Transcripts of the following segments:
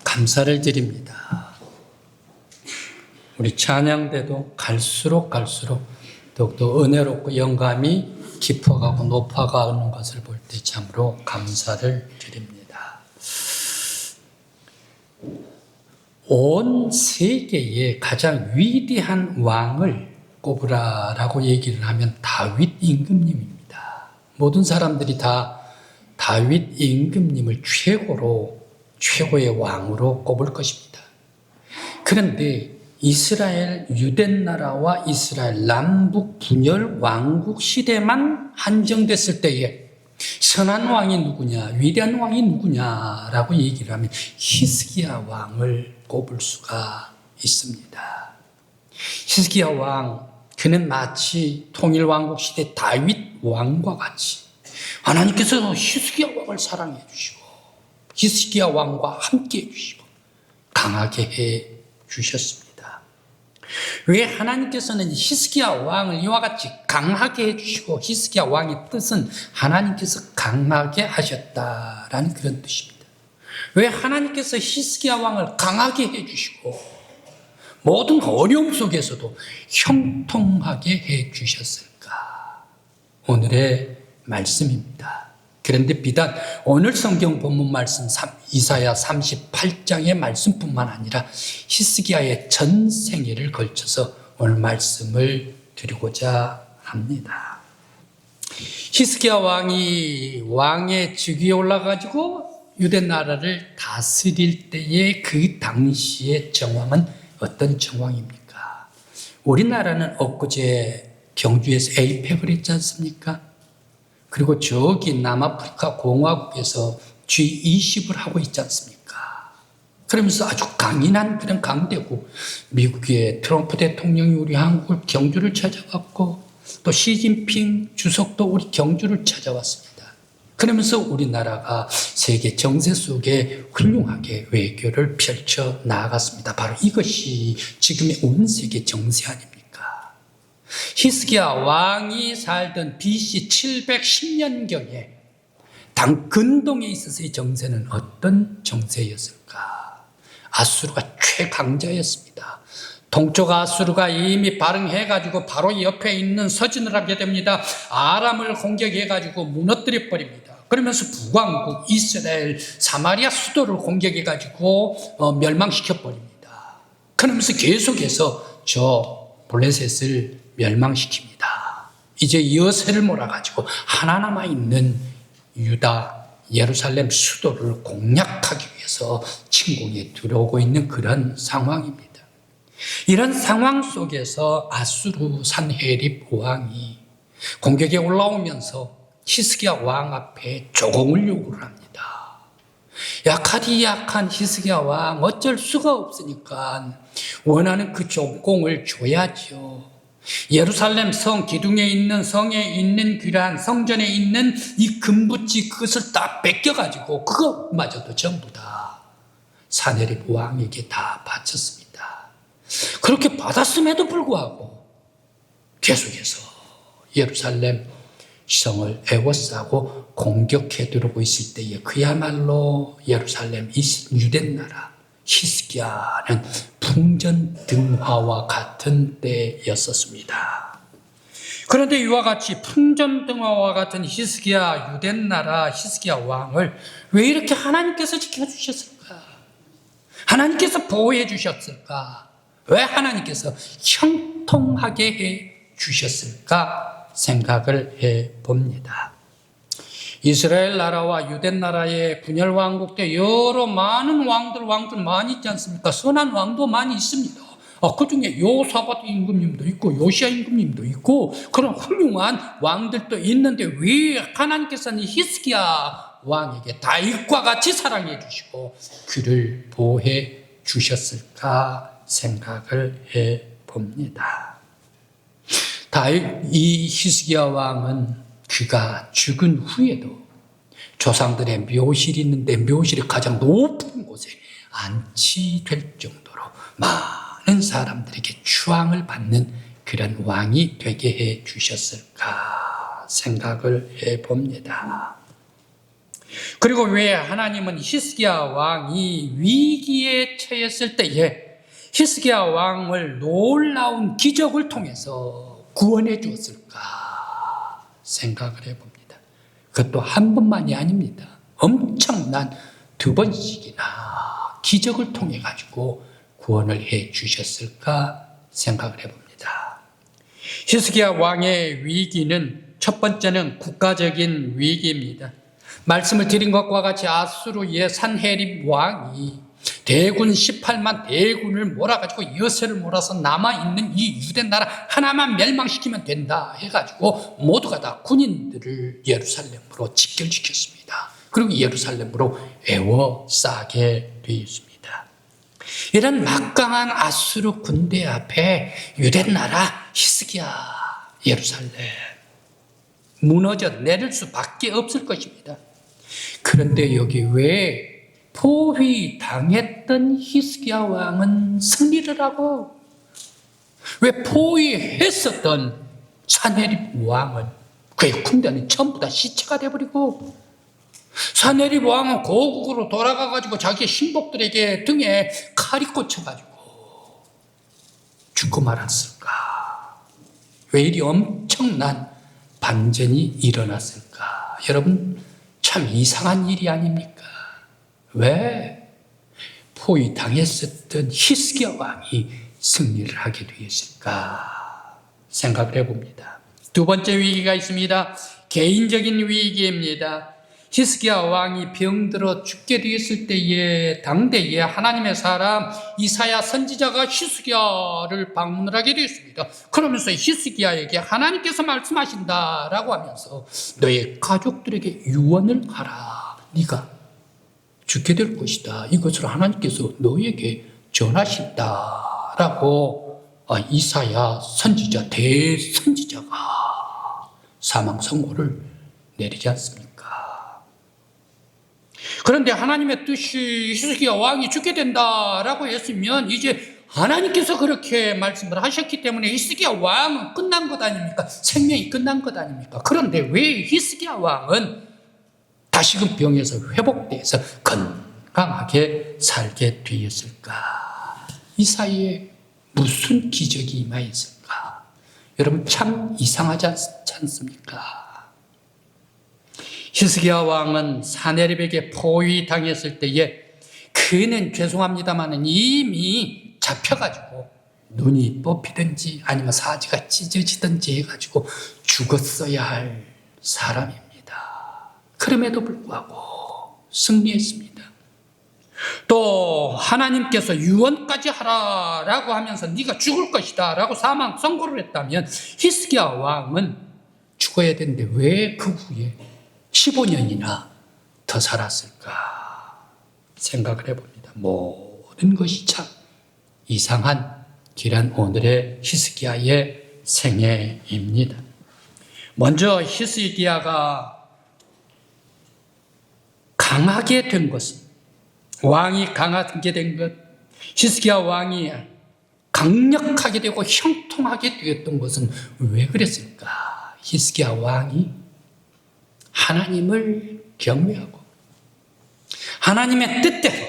감사를 드립니다. 우리 찬양대도 갈수록 더욱더 은혜롭고 영감이 깊어가고 높아가는 것을 볼 때 참으로 감사를 드립니다. 온 세계의 가장 위대한 왕을 꼽으라라고 얘기를 하면 다윗 임금님입니다. 모든 사람들이 다 다윗 임금님을 최고의 왕으로 꼽을 것입니다. 그런데 이스라엘 유대나라와 이스라엘 남북 분열 왕국 시대만 한정됐을 때에 선한 왕이 누구냐, 위대한 왕이 누구냐라고 얘기를 하면 히스기야 왕을 꼽을 수가 있습니다. 히스기야 왕, 그는 마치 통일왕국 시대 다윗 왕과 같이 하나님께서 히스기야 왕을 사랑해 주시고 히스기야 왕과 함께 해주시고 강하게 해 주셨습니다. 왜 하나님께서는 히스기야 왕을 이와 같이 강하게 해주시고 히스기야 왕의 뜻은 하나님께서 강하게 하셨다라는 그런 뜻입니다. 왜 하나님께서 히스기야 왕을 강하게 해주시고 모든 어려움 속에서도 형통하게 해주셨을까? 오늘의 말씀입니다. 그런데 비단 오늘 성경 본문 말씀 이사야 38장의 말씀뿐만 아니라 히스기야의 전 생애를 걸쳐서 오늘 말씀을 드리고자 합니다. 히스기야 왕이 왕의 즉위에 올라가지고 유대 나라를 다스릴 때의 그 당시의 정황은 어떤 정황입니까? 우리나라는 엊그제 경주에서 에이펙을 했지 않습니까? 그리고 저기 남아프리카 공화국에서 G20을 하고 있지 않습니까? 그러면서 아주 강인한 그런 강대국, 미국의 트럼프 대통령이 우리 한국을 경주를 찾아왔고 또 시진핑 주석도 우리 경주를 찾아왔습니다. 그러면서 우리나라가 세계 정세 속에 훌륭하게 외교를 펼쳐 나아갔습니다. 바로 이것이 지금의 온 세계 정세 아닙니까? 히스기야 왕이 살던 BC 710년경에 당 근동에 있어서의 정세는 어떤 정세였을까? 아수르가 최강자였습니다. 동쪽 아수르가 이미 발흥해가지고 바로 옆에 있는 서진을 하게 됩니다. 아람을 공격해가지고 무너뜨려 버립니다. 그러면서 북왕국 이스라엘 사마리아 수도를 공격해가지고 멸망시켜 버립니다. 그러면서 계속해서 저 블레셋을 멸망시킵니다. 이제 여세를 몰아가지고 하나 남아있는 유다 예루살렘 수도를 공략하기 위해서 침공에 들어오고 있는 그런 상황입니다. 이런 상황 속에서 아수르 산헤립 왕이 공격에 올라오면서 히스기야 왕 앞에 조공을 요구를 합니다. 약하디 약한 히스기야 왕 어쩔 수가 없으니까 원하는 그 조공을 줘야죠. 예루살렘 성 기둥에 있는 성에 있는 귀란 성전에 있는 이 금붙지 그것을 다 뺏겨가지고 그것마저도 전부 다 산헤립 왕에게 다 바쳤습니다. 그렇게 받았음에도 불구하고 계속해서 예루살렘 성을 에워싸고 공격해 들어오고 있을 때에 그야말로 예루살렘 유대나라 히스기야는 풍전등화와 같은 때였었습니다. 그런데 이와 같이 풍전등화와 같은 히스기야 유대나라 히스기야 왕을 왜 이렇게 하나님께서 지켜주셨을까? 하나님께서 보호해 주셨을까? 왜 하나님께서 형통하게 해 주셨을까? 생각을 해 봅니다. 이스라엘 나라와 유대 나라의 분열 왕국 때 여러 많은 왕들 많이 있지 않습니까? 선한 왕도 많이 있습니다. 그 중에 요사밧 임금님도 있고 요시야 임금님도 있고 그런 훌륭한 왕들도 있는데 왜 하나님께서는 히스기야 왕에게 다윗과 같이 사랑해 주시고 그를 보호해 주셨을까 생각을 해 봅니다. 이 히스기야 왕은 그가 죽은 후에도 조상들의 묘실이 있는데 묘실이 가장 높은 곳에 안치될 정도로 많은 사람들에게 추앙을 받는 그런 왕이 되게 해 주셨을까 생각을 해 봅니다. 그리고 왜 하나님은 히스기야 왕이 위기에 처했을 때에 히스기야 왕을 놀라운 기적을 통해서 구원해 주었을까 생각을 해봅니다. 그것도 한 번만이 아닙니다. 엄청난 2번씩이나 기적을 통해 가지고 구원을 해 주셨을까 생각을 해봅니다. 히스기야 왕의 위기는 첫 번째는 국가적인 위기입니다. 말씀을 드린 것과 같이 아수르의 산헤립 왕이 대군 18만 대군을 몰아가지고 여세를 몰아서 남아있는 이 유대 나라 하나만 멸망시키면 된다 해가지고 모두가 다 군인들을 예루살렘으로 직결시켰습니다. 그리고 예루살렘으로 에워싸게 되었습니다. 이런 막강한 아수르 군대 앞에 유대 나라 히스기야 예루살렘 무너져 내릴 수밖에 없을 것입니다. 그런데 여기 왜 포위당했던 히스기야 왕은 승리를 하고 왜 포위했었던 산헤립 왕은 그의 군대는 전부 다 시체가 돼버리고 산헤립 왕은 고국으로 돌아가가지고 자기 신복들에게 등에 칼이 꽂혀가지고 죽고 말았을까? 왜 이리 엄청난 반전이 일어났을까? 여러분 참 이상한 일이 아닙니까? 왜 포위당했었던 히스기야 왕이 승리를 하게 되었을까 생각을 해봅니다. 2번째 위기가 있습니다. 개인적인 위기입니다. 히스기야 왕이 병들어 죽게 되었을 때에 당대에 하나님의 사람 이사야 선지자가 히스기야를 방문을 하게 되었습니다. 그러면서 히스기야에게 하나님께서 말씀하신다라고 하면서 너의 가족들에게 유언을 하라. 네가 죽게 될 것이다. 이것을 하나님께서 너에게 전하신다라고 이사야 선지자 대선지자가 사망 선고를 내리지 않습니까? 그런데 하나님의 뜻이 히스기야 왕이 죽게 된다라고 했으면 이제 하나님께서 그렇게 말씀을 하셨기 때문에 히스기야 왕은 끝난 것 아닙니까? 생명이 끝난 것 아닙니까? 그런데 왜 히스기야 왕은 다시금 병에서 회복돼서 건강하게 살게 되었을까? 이 사이에 무슨 기적이 임하였을까? 여러분 참 이상하지 않습니까? 히스기야 왕은 산헤립에게 포위당했을 때에 그는 죄송합니다만 이미 잡혀가지고 눈이 뽑히든지 아니면 사지가 찢어지든지 해가지고 죽었어야 할 사람입니다. 그럼에도 불구하고 승리했습니다. 또 하나님께서 유언까지 하라라고 하면서 네가 죽을 것이다 라고 사망 선고를 했다면 히스기야 왕은 죽어야 되는데 왜 그 후에 15년이나 더 살았을까 생각을 해봅니다. 모든 것이 참 이상한 길한 오늘의 히스기야의 생애입니다. 먼저 히스기야가 강하게 된 것은 왕이 강하게 된 것, 히스기야 왕이 강력하게 되고 형통하게 되었던 것은 왜 그랬을까? 히스기야 왕이 하나님을 경외하고 하나님의 뜻대로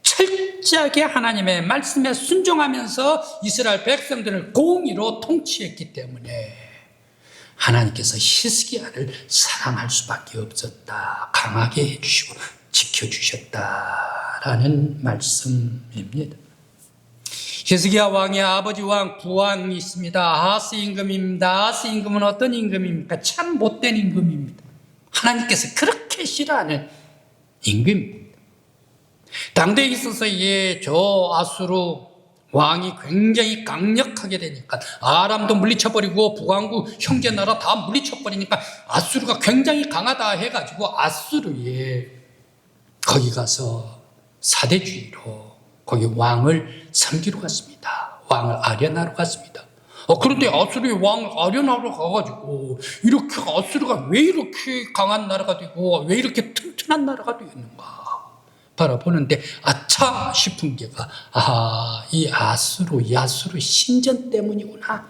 철저하게 하나님의 말씀에 순종하면서 이스라엘 백성들을 공의로 통치했기 때문에 하나님께서 히스기야를 사랑할 수밖에 없었다. 강하게 해주시고 지켜주셨다라는 말씀입니다. 히스기야 왕의 아버지 왕 부왕이 있습니다. 아하스 임금입니다. 아하스 임금은 어떤 임금입니까? 참 못된 임금입니다. 하나님께서 그렇게 싫어하는 임금입니다. 당대에 있어서 저 아수르 왕이 굉장히 강력하게 되니까 아람도 물리쳐버리고 북왕국 형제 나라 다 물리쳐버리니까 아수르가 굉장히 강하다 해가지고 아수르에 거기 가서 사대주의로 거기 왕을 섬기러 갔습니다. 왕을 아련하러 갔습니다. 그런데 아수르의 왕을 아련하러 가가지고 이렇게 아수르가 왜 이렇게 강한 나라가 되고 왜 이렇게 튼튼한 나라가 되었는가 바라보는데 아차 싶은 게가 이 야수르 신전 때문이구나.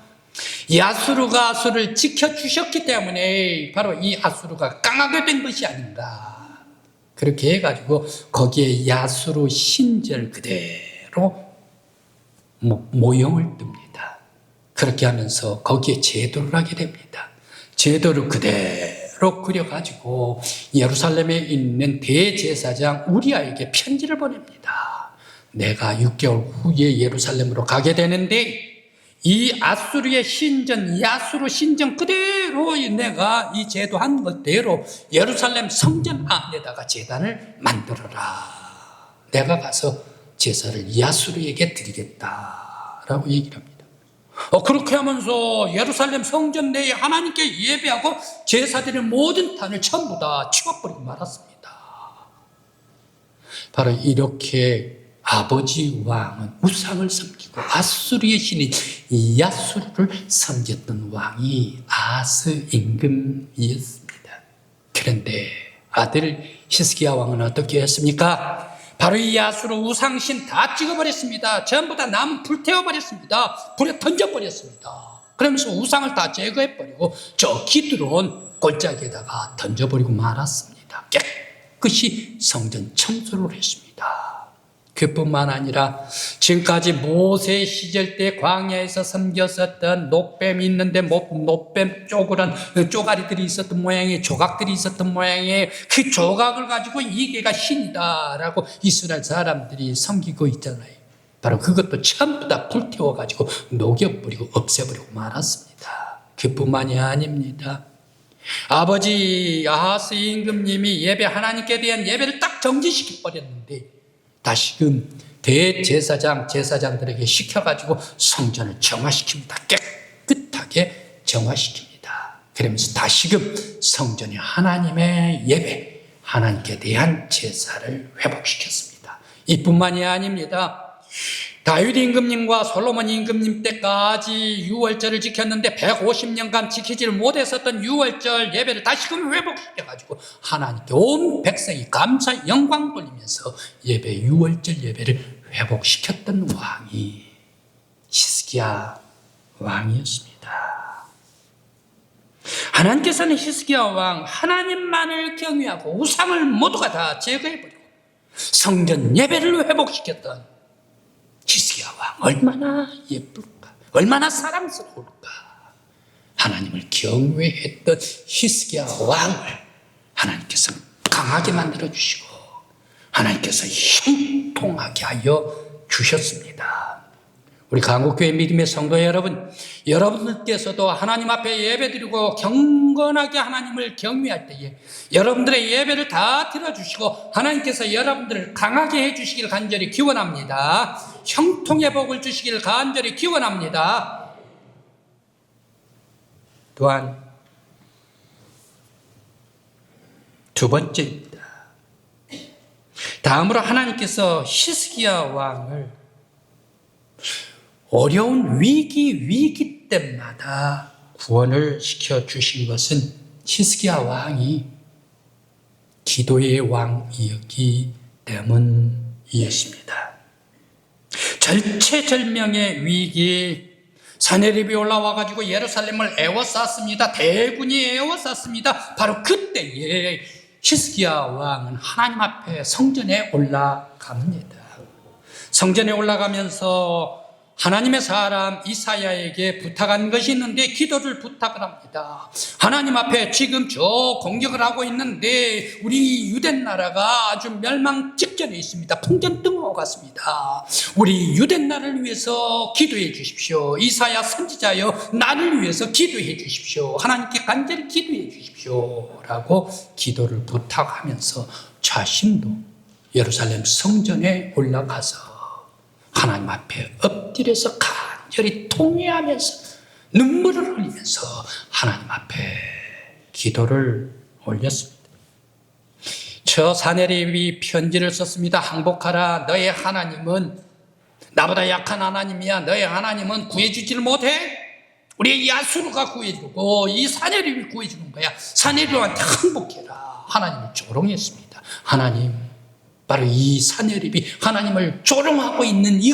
야수르가 아수르를 지켜주셨기 때문에 바로 이 아수르가 강하게 된 것이 아닌가 그렇게 해가지고 거기에 야수로 신전을 그대로 모형을 뜹니다. 그렇게 하면서 거기에 제도를 하게 됩니다. 제도를 그대로 그려가지고 예루살렘에 있는 대제사장 우리아에게 편지를 보냅니다. 내가 6개월 후에 예루살렘으로 가게 되는데 이 아수르의 신전, 야수르 신전 그대로 내가 이 제도한 것대로 예루살렘 성전 안에다가 제단을 만들어라. 내가 가서 제사를 야수르에게 드리겠다라고 얘기를 합니다. 그렇게 하면서 예루살렘 성전 내에 하나님께 예배하고 제사드리는 모든 탄을 전부 다 치워버리고 말았습니다. 바로 이렇게 아버지 왕은 우상을 섬기고 아수르의 신인 야수르를 섬겼던 왕이 아스 임금이었습니다. 그런데 아들 히스기야 왕은 어떻게 했습니까? 바로 이 야수르 우상신 다 찍어버렸습니다. 전부 다 나무 불태워버렸습니다. 불에 던져버렸습니다. 그러면서 우상을 다 제거해버리고 저 기드론 골짜기에다가 던져버리고 말았습니다. 깨끗이 성전 청소를 했습니다. 그뿐만 아니라 지금까지 모세 시절 때 광야에서 섬겼었던 놋뱀이 있는데 놋뱀 쪼가리들이 있었던 모양의 조각들이 있었던 모양의 그 조각을 가지고 이게가 신이다라고 이스라엘 사람들이 섬기고 있잖아요. 바로 그것도 전부 다 불태워가지고 녹여버리고 없애버리고 말았습니다. 그뿐만이 아닙니다. 아버지 아하스 임금님이 하나님께 대한 예배를 딱 정지시켜버렸는데 다시금 제사장들에게 시켜가지고 성전을 정화시킵니다. 깨끗하게 정화시킵니다. 그러면서 다시금 성전이 하나님의 예배, 하나님께 대한 제사를 회복시켰습니다. 이뿐만이 아닙니다. 다윗 임금님과 솔로몬 임금님 때까지 유월절을 지켰는데 150년간 지키지를 못했었던 유월절 예배를 다시금 회복시켜가지고 하나님께 온 백성이 감사 영광 돌리면서 유월절 예배를 회복시켰던 왕이 히스기야 왕이었습니다. 하나님께서는 히스기야 왕 하나님만을 경외하고 우상을 모두가 다 제거해버리고 성전 예배를 회복시켰던 히스기야 왕 얼마나 예쁠까, 얼마나 사랑스러울까. 하나님을 경외했던 히스기야 왕을 하나님께서 강하게 만들어주시고 하나님께서 형통하게 하여 주셨습니다. 우리 강국교회 믿음의 성도 여러분, 여러분들께서도 하나님 앞에 예배드리고 경건하게 하나님을 경외할 때에 여러분들의 예배를 다 들어주시고 하나님께서 여러분들을 강하게 해주시길 간절히 기원합니다. 형통의 복을 주시길 간절히 기원합니다. 또한 두 번째입니다. 다음으로 하나님께서 히스기야 왕을 어려운 위기 때마다 구원을 시켜주신 것은 히스기야 왕이 기도의 왕이었기 때문이었습니다. 절체절명의 위기, 사네립이 올라와가지고 예루살렘을 에워쌌습니다. 대군이 에워쌌습니다. 바로 그때에 히스기야 왕은 하나님 앞에 성전에 올라갑니다. 성전에 올라가면서 하나님의 사람 이사야에게 부탁한 것이 있는데 기도를 부탁을 합니다. 하나님 앞에 지금 저 공격을 하고 있는데 우리 유대 나라가 아주 멸망 직전에 있습니다. 풍전등화 같습니다. 우리 유대 나라를 위해서 기도해 주십시오. 이사야 선지자여 나를 위해서 기도해 주십시오. 하나님께 간절히 기도해 주십시오 라고 기도를 부탁하면서 자신도 예루살렘 성전에 올라가서 하나님 앞에 엎드려서 간절히 통회하면서 눈물을 흘리면서 하나님 앞에 기도를 올렸습니다. 저 사네립이 편지를 썼습니다. 항복하라. 너의 하나님은 나보다 약한 하나님이야. 너의 하나님은 구해주지를 못해. 우리의 야수르가 구해주고 이 사네립이 구해주는 거야. 사네립한테 항복해라. 하나님을 조롱했습니다. 하나님, 바로 이 사네립이 하나님을 조롱하고 있는 이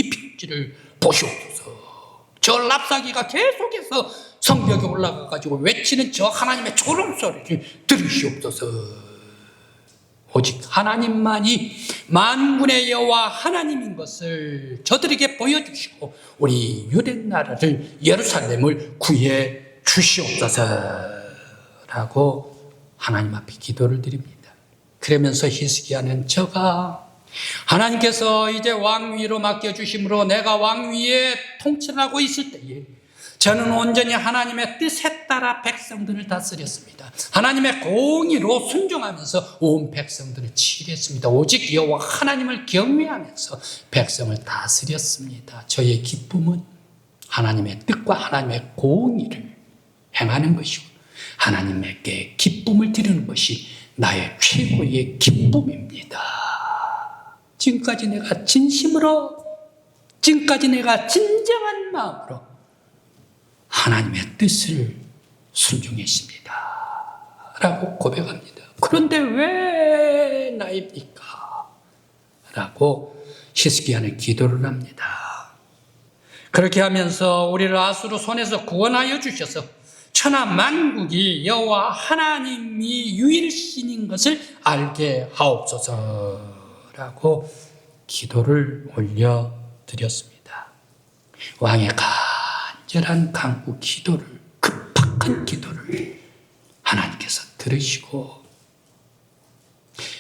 편지를 보시옵소서. 저 랍사기가 계속해서 성벽에 올라가가지고 외치는 저 하나님의 조롱 소리를 들으시옵소서. 오직 하나님만이 만군의 여호와 하나님인 것을 저들에게 보여주시고 우리 유대 나라를 예루살렘을 구해 주시옵소서라고 하나님 앞에 기도를 드립니다. 그러면서 히스기야는 저가 하나님께서 이제 왕위로 맡겨주심으로 내가 왕위에 통치를 하고 있을 때에 저는 온전히 하나님의 뜻에 따라 백성들을 다스렸습니다. 하나님의 공의로 순종하면서 온 백성들을 치유했습니다. 오직 여호와 하나님을 경외하면서 백성을 다스렸습니다. 저의 기쁨은 하나님의 뜻과 하나님의 공의를 행하는 것이고 하나님께 기쁨을 드리는 것이 나의 최고의 기쁨입니다. 지금까지 내가 진심으로, 지금까지 내가 진정한 마음으로 하나님의 뜻을 순종했습니다 라고 고백합니다. 그런데 왜 나입니까? 라고 히스기야는 기도를 합니다. 그렇게 하면서 우리를 아수르 손에서 구원하여 주셔서 천하 만국이 여호와 하나님이 유일신인 것을 알게 하옵소서라고 기도를 올려드렸습니다. 왕의 간절한 간구 기도를, 급박한 기도를 하나님께서 들으시고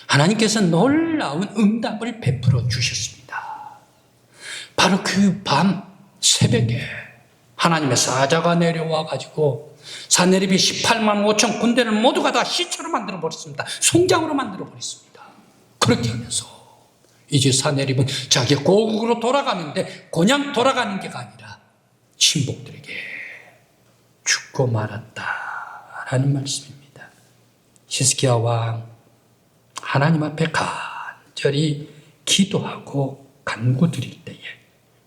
하나님께서 놀라운 응답을 베풀어 주셨습니다. 바로 그 밤 새벽에 하나님의 사자가 내려와 가지고 사내립이 18만 5천 군대를 모두가 다 시체로 만들어 버렸습니다. 송장으로 만들어 버렸습니다. 그렇게 하면서 이제 사내립은 자기 고국으로 돌아가는데 그냥 돌아가는 게 아니라 친복들에게 죽고 말았다라는 말씀입니다. 히스기야 왕 하나님 앞에 간절히 기도하고 간구드릴 때에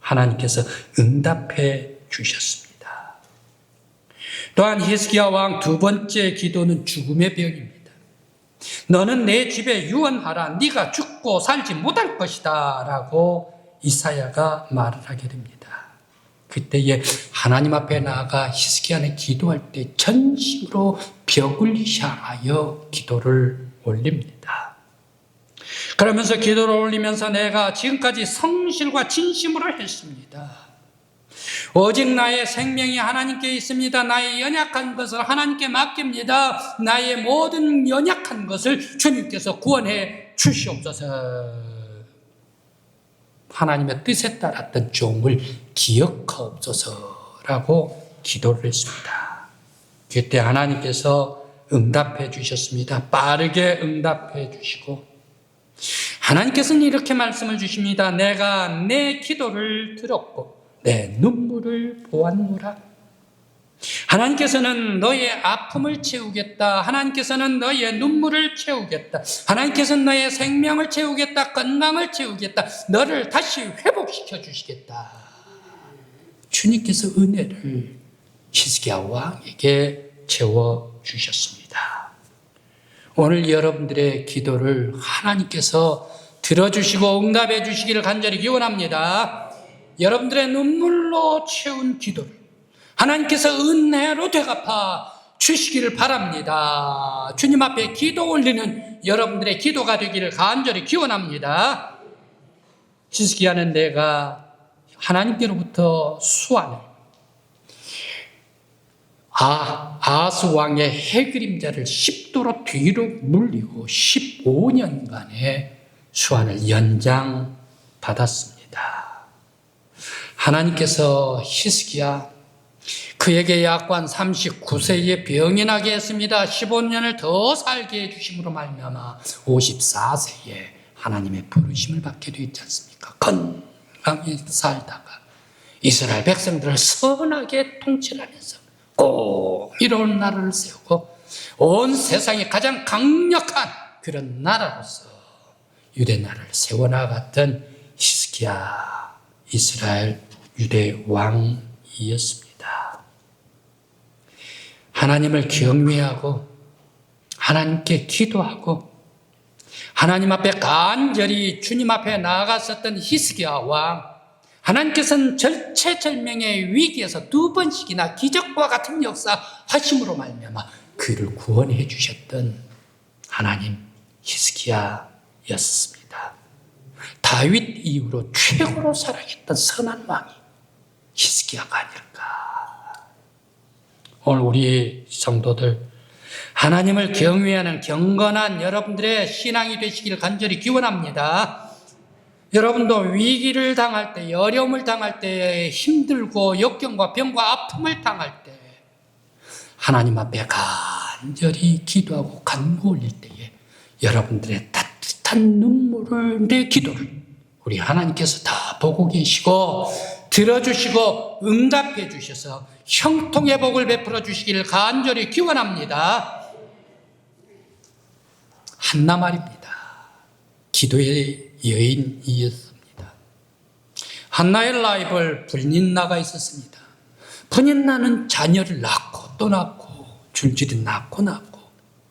하나님께서 응답해 주셨습니다. 또한 히스기야 왕 두 번째 기도는 죽음의 병입니다. 너는 내 집에 유언하라. 네가 죽고 살지 못할 것이다 라고 이사야가 말을 하게 됩니다. 그때에 하나님 앞에 나아가 히스기야는 기도할 때 전심으로 벽을 향하여 기도를 올립니다. 그러면서 기도를 올리면서 내가 지금까지 성실과 진심으로 했습니다. 오직 나의 생명이 하나님께 있습니다. 나의 연약한 것을 하나님께 맡깁니다. 나의 모든 연약한 것을 주님께서 구원해 주시옵소서. 하나님의 뜻에 따랐던 종을 기억하옵소서라고 기도를 했습니다. 그때 하나님께서 응답해 주셨습니다. 빠르게 응답해 주시고 하나님께서는 이렇게 말씀을 주십니다. 내가 내 기도를 들었고 내 눈물을 보았노라. 하나님께서는 너의 아픔을 채우겠다. 하나님께서는 너의 눈물을 채우겠다. 하나님께서는 너의 생명을 채우겠다. 건강을 채우겠다. 너를 다시 회복시켜 주시겠다. 주님께서 은혜를 히스기야 왕에게 채워 주셨습니다. 오늘 여러분들의 기도를 하나님께서 들어주시고 응답해 주시기를 간절히 기원합니다. 여러분들의 눈물로 채운 기도를 하나님께서 은혜로 되갚아 주시기를 바랍니다. 주님 앞에 기도 올리는 여러분들의 기도가 되기를 간절히 기원합니다. 히스기야는 내가 하나님께로부터 수완을 아하스 왕의 해그림자를 10도로 뒤로 물리고 15년간의 수완을 연장받았습니다. 하나님께서 히스기야 그에게 약관 39세에 병이 나게 했습니다. 15년을 더 살게 해주심으로 말미암아 54세에 하나님의 부르심을 받게 되었지 않습니까? 건강히 살다가 이스라엘 백성들을 선하게 통치하면서 꼭 이로운 나라를 세우고 온 세상에 가장 강력한 그런 나라로서 유대 나라를 세워나갔던 히스기야 이스라엘 유대 왕이었습니다. 하나님을 경외하고 하나님께 기도하고 하나님 앞에 간절히 주님 앞에 나아갔었던 히스기야 왕, 하나님께서는 절체절명의 위기에서 두 번씩이나 기적과 같은 역사 하심으로 말미암아 그를 구원해 주셨던 하나님, 히스기야였습니다. 다윗 이후로 최고로 사랑했던 선한 왕이 히스기야가 아닐까. 오늘 우리 성도들 하나님을 경외하는 경건한 여러분들의 신앙이 되시길 간절히 기원합니다. 여러분도 위기를 당할 때, 어려움을 당할 때, 힘들고 역경과 병과 아픔을 당할 때 하나님 앞에 간절히 기도하고 간구 올릴 때에 여러분들의 따뜻한 눈물을, 내 기도를 우리 하나님께서 다 보고 계시고 들어주시고 응답해 주셔서 형통의 복을 베풀어 주시기를 간절히 기원합니다. 한나 말입니다. 기도의 여인이었습니다. 한나의 라이벌 브니나가 있었습니다. 브니나는 자녀를 낳고 또 낳고 줄줄이 낳고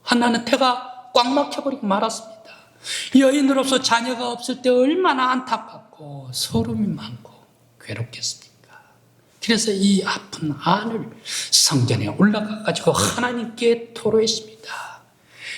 한나는 태가 꽉 막혀버리고 말았습니다. 여인으로서 자녀가 없을 때 얼마나 안타깝고 서름이 많고 괴롭겠습니까? 그래서 이 아픈 안을 성전에 올라가가지고 하나님께 토로했습니다.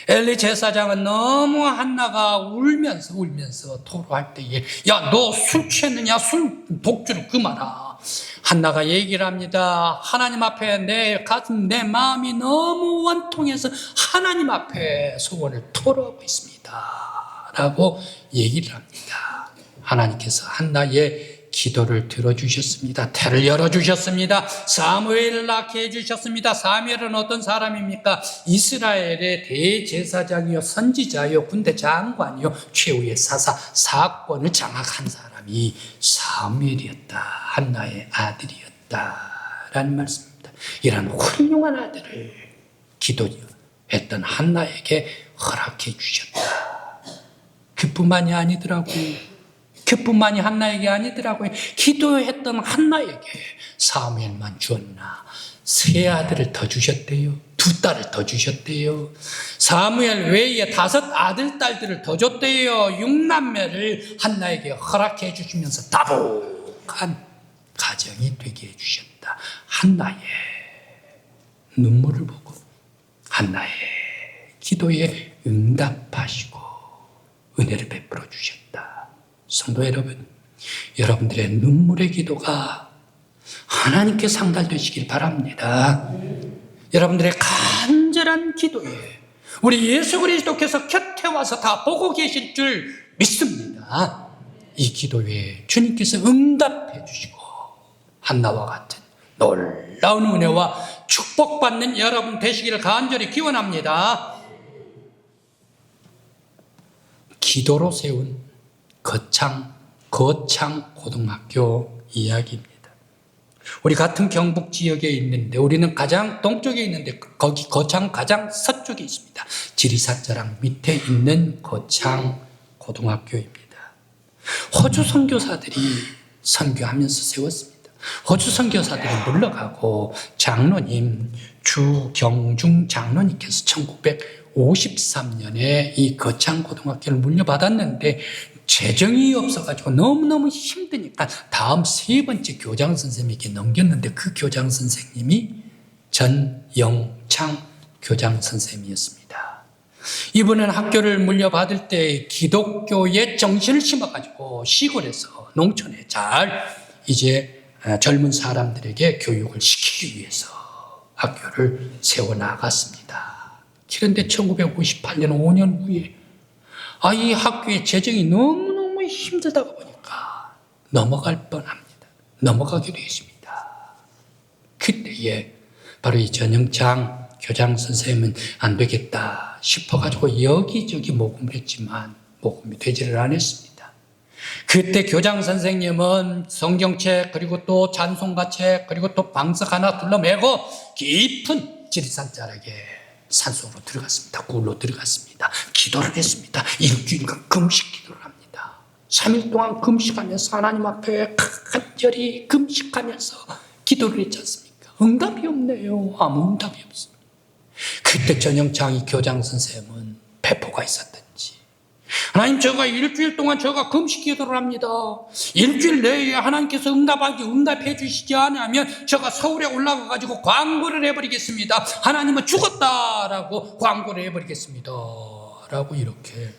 엘리 제사장은 너무 한나가 울면서 토로할 때에 야, 너 술 취했느냐? 술 독주를 금하라. 한나가 얘기를 합니다. 하나님 앞에 내 가슴, 내 마음이 너무 원통해서 하나님 앞에 소원을 토로하고 있습니다 라고 얘기를 합니다. 하나님께서 한나의 기도를 들어주셨습니다. 태를 열어주셨습니다. 사무엘을 낳게 해주셨습니다. 사무엘은 어떤 사람입니까? 이스라엘의 대제사장이요, 선지자요, 군대 장관이요, 최후의 사건을 장악한 사람이 사무엘이었다. 한나의 아들이었다라는 말씀입니다. 이런 훌륭한 아들을 기도했던 한나에게 허락해 주셨다. 그뿐만이 아니더라고요. 그뿐만이 한나에게 아니더라고요. 기도했던 한나에게 사무엘만 주었나 세 아들을 더 주셨대요. 두 딸을 더 주셨대요. 사무엘 외에 5 아들, 딸들을 더 줬대요. 6남매를 한나에게 허락해 주시면서 다복한 가정이 되게 해주셨다. 한나의 눈물을 보고 한나의 기도에 응답하시고 은혜를 베풀어 주셨다. 성도 여러분, 여러분들의 눈물의 기도가 하나님께 상달되시길 바랍니다. 여러분들의 간절한 기도에 우리 예수 그리스도께서 곁에 와서 다 보고 계실 줄 믿습니다. 이 기도에 주님께서 응답해 주시고 한나와 같은 놀라운 은혜와 축복받는 여러분 되시기를 간절히 기원합니다. 기도로 세운 거창 고등학교 이야기입니다. 우리 같은 경북 지역에 있는데 우리는 가장 동쪽에 있는데 거기 거창 가장 서쪽에 있습니다. 지리산자랑 밑에 있는 거창 고등학교입니다. 호주 선교사들이 선교하면서 세웠습니다. 호주 선교사들이 물러가고 장로님 주경중 장로님께서 1953년에 이 거창고등학교를 물려받았는데 재정이 없어가지고 너무너무 힘드니까 다음 3번째 교장 선생님에게 넘겼는데 그 교장 선생님이 전영창 교장 선생님이었습니다. 이분은 학교를 물려받을 때 기독교의 정신을 심어가지고 시골에서 농촌에 잘 이제 젊은 사람들에게 교육을 시키기 위해서 학교를 세워나갔습니다. 그런데 1958년 5년 후에 이 학교의 재정이 너무너무 힘들다가 보니까 넘어갈 뻔합니다. 넘어가게 되었습니다. 그때에 바로 이 전영창 교장 선생님은 안 되겠다 싶어가지고 여기저기 모금을 했지만 모금이 되지를 않았습니다. 그때 교장 선생님은 성경책 그리고 또 찬송가책 그리고 또 방석 하나 둘러매고 깊은 지리산자락에 산속으로 들어갔습니다. 굴로 들어갔습니다. 기도를 했습니다. 일주일간 금식 기도를 합니다. 3일 동안 금식하면서 하나님 앞에 간절히 금식하면서 기도를 했지 않습니까? 응답이 없네요. 아무 응답이 없습니다. 그때 전영창이 교장 선생님은 배포가 있었던지 하나님 제가 일주일 동안 제가 금식 기도를 합니다. 일주일 내에 하나님께서 응답해 주시지 않으면 제가 서울에 올라가 가지고 광고를 해버리겠습니다. 하나님은 죽었다라고 광고를 해버리겠습니다 기도하라고 이렇게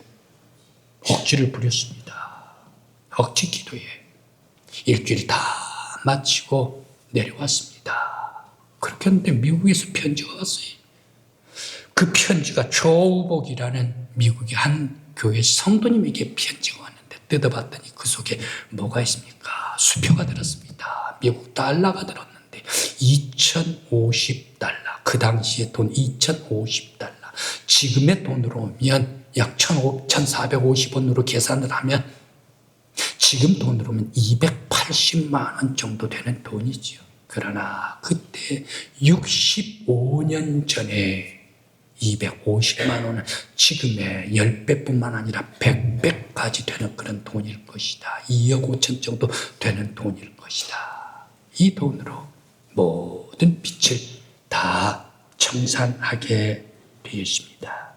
억지를 부렸습니다. 억지 기도에 일주일 다 마치고 내려왔습니다. 그렇게 했는데 미국에서 편지가 왔어요. 그 편지가 조우복이라는 미국의 한 교회 성도님에게 편지가 왔는데 뜯어봤더니 그 속에 뭐가 있습니까? 수표가 들었습니다. 미국 달러가 들었는데 2,050달러. 그 당시에 돈 2,050달러. 지금의 돈으로 오면 약 1,450원으로 계산을 하면 지금 돈으로 오면 280만 원 정도 되는 돈이지요. 그러나 그때 65년 전에 250만 원은 지금의 10배뿐만 아니라 100배까지 되는 그런 돈일 것이다. 2억 5천 정도 되는 돈일 것이다. 이 돈으로 모든 빚을 다 청산하게 되었습니다.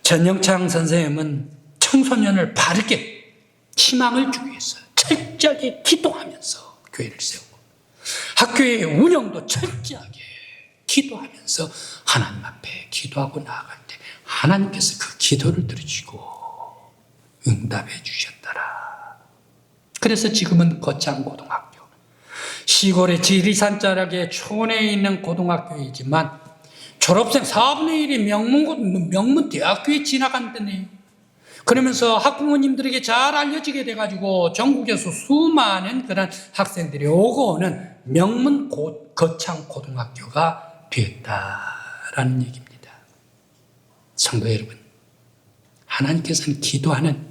전영창 선생님은 청소년을 바르게 희망을 주기 위해서 철저하게 기도하면서 교회를 세우고 학교의 운영도 철저하게 기도하면서 하나님 앞에 기도하고 나아갈 때 하나님께서 그 기도를 들으시고 응답해 주셨더라. 그래서 지금은 거창고등학교, 시골의 지리산 자락의 촌에 있는 고등학교이지만 졸업생 4분의 1이 명문대학교에 지나간다네요. 그러면서 학부모님들에게 잘 알려지게 돼가지고 전국에서 수많은 그런 학생들이 오고 오는 명문 거창고등학교가 되었다라는 얘기입니다. 성도 여러분, 하나님께서는 기도하는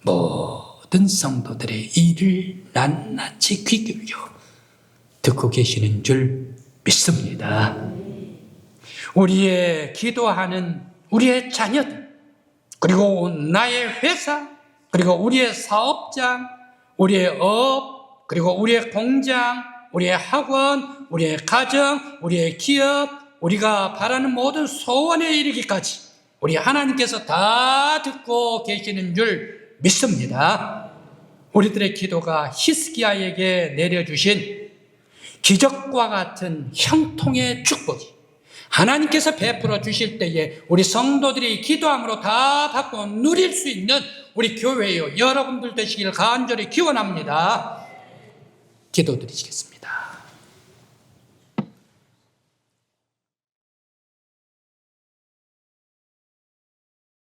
모든 성도들의 일을 낱낱이 귀 기울여 듣고 계시는 줄 믿습니다. 우리의 기도하는 우리의 자녀들, 그리고 나의 회사, 그리고 우리의 사업장, 우리의 업, 그리고 우리의 공장, 우리의 학원, 우리의 가정, 우리의 기업, 우리가 바라는 모든 소원에 이르기까지 우리 하나님께서 다 듣고 계시는 줄 믿습니다. 우리들의 기도가 히스기야에게 내려주신 기적과 같은 형통의 축복이 하나님께서 베풀어 주실 때에 우리 성도들이 기도함으로 다 받고 누릴 수 있는 우리 교회요 여러분들 되시길 간절히 기원합니다. 기도드리시겠습니다.